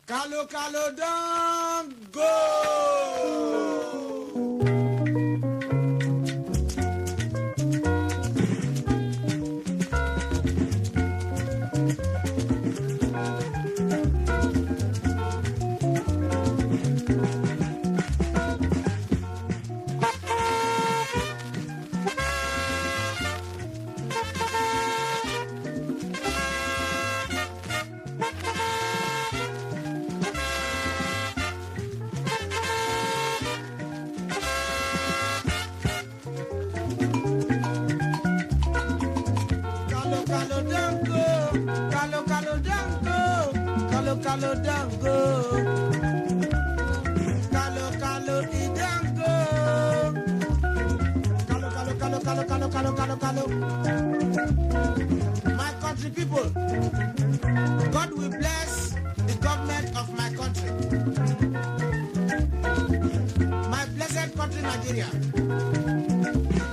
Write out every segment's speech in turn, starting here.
Kalokalo don't go. Kalokalo don't go. Kalokalo it don't go. Kalokalo. My country people, God will bless the government of my country. My blessed country, Nigeria,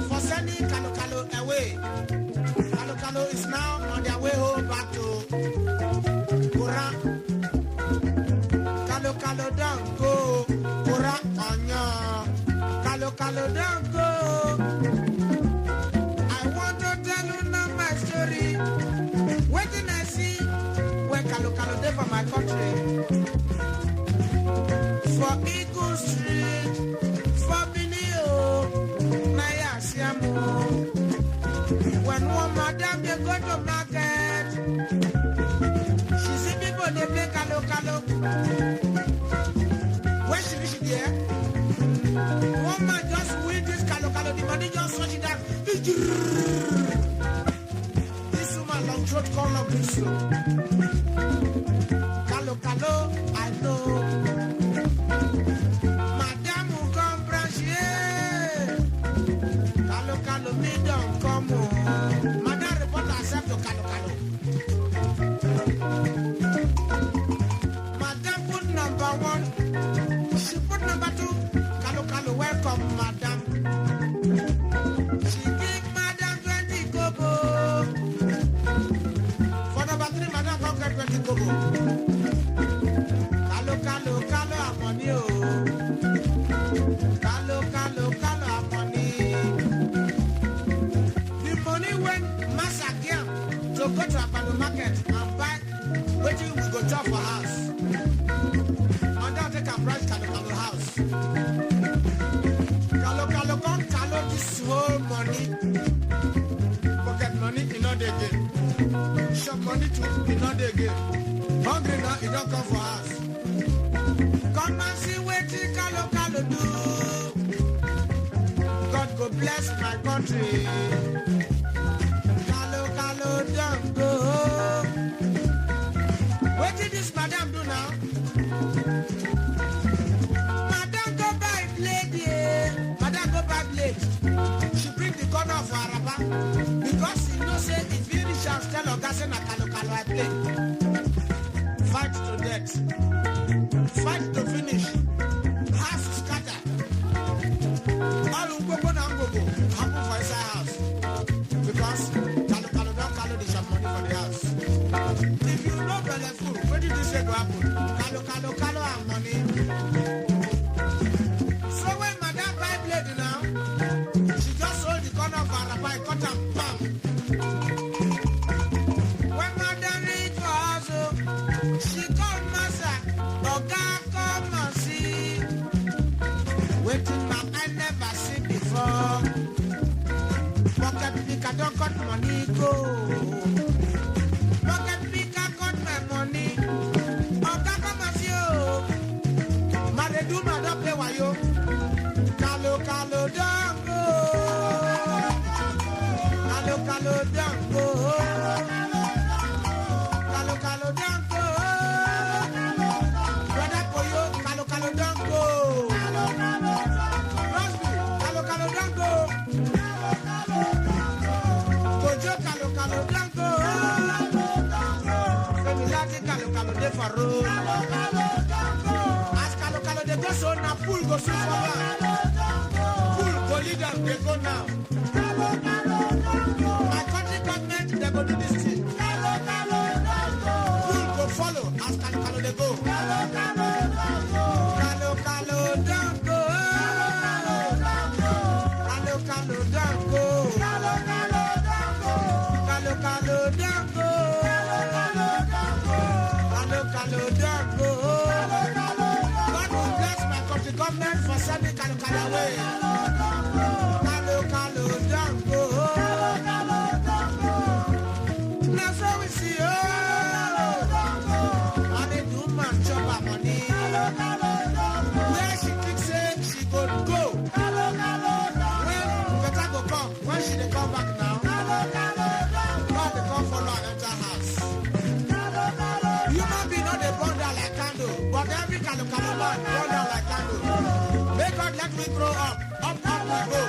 for sending Kalokalo away. Kalokalo is now on their way home back to Kalokalo don't go, Kura Onya. Kalokalo don't go. I want to tell you now my story. What did I see when Kalokalo did for my country? For Eagle Street, for Binio, Naya Siamo. When one madam they go to market, she see people they play Kalokalo. When she reach there, one man just win this Kalokalo, the money just switch it out. This woman long throat call up this slow. Kalokalo, I know. Madam will come branch here. Kalokalo, me don't come home. Madam report herself to Kalokalo. Madam put number 1. She put number 2. Kalokalo, welcome, madam. She give madam 20 kobo. For number 3, madam come get 20 kobo. Kalokalo, I'm money, oh. Kalokalo, I'm money. The money went Massa Giam to go to Abano market and buy waiting we go chop for house. And now take a branch Kalokalo house. Kalokalo come Kalo this whole money. Pocket money, you know they get. Shop money too, you know they get. Hungry now, you don't come for house. Come and see what Kalokalo do. God go bless my country. Kalokalo don't go. What did this madam do now? Madam go buy blade, yeah. Madam go buy blade. She bring the corner of Araba because he knows say if he reach out, tell Ogasen na Kalokalo I play. Fight to death. Fight to finish. House scatter. All Urhobo na Urhobo happen for inside house because Kalokalo don't Kalo the shop money for the house. If you know belleful, what did you say go happen? Kalokalo and money. So when madam buy blade now, she just hold the corner of her rabbi, cut and bam. When madam reach for house, she call Massa, Oga come and see. Waiting now I never see before. Pocket pick I don't cut money go. Pocket pick I cut my money. Oga come and see you. Maredu madam play wayo. Kalokalo don't go. Kalokalo don't go. Kalokalo don't go. Brother Poyo, Kalokalo don't go. Rosby, Kalokalo don't go. Kojo, Kalokalo don't go. Femilati, Kalokalo de Faro. As Kalokalo de go so na pool go so for pool go lead them, they go now. My country government, they go do this thing. Pool go follow as Kalokalo Kalokalo they go. Kalokalo don't go. Kalokalo don't go. Kalokalo don't go. Kalokalo don't go. God will bless my country government for sending Kalokalo away. Kalokalo don't go. That's what we see. Oh, and they do man chop her money. Where she think say she could go. When better go come, when she dey come back now, God dey come follow her enter house. Human being no dey burn down like candle, but every Kalokalo man burn down like candle. May God let me grow up we go.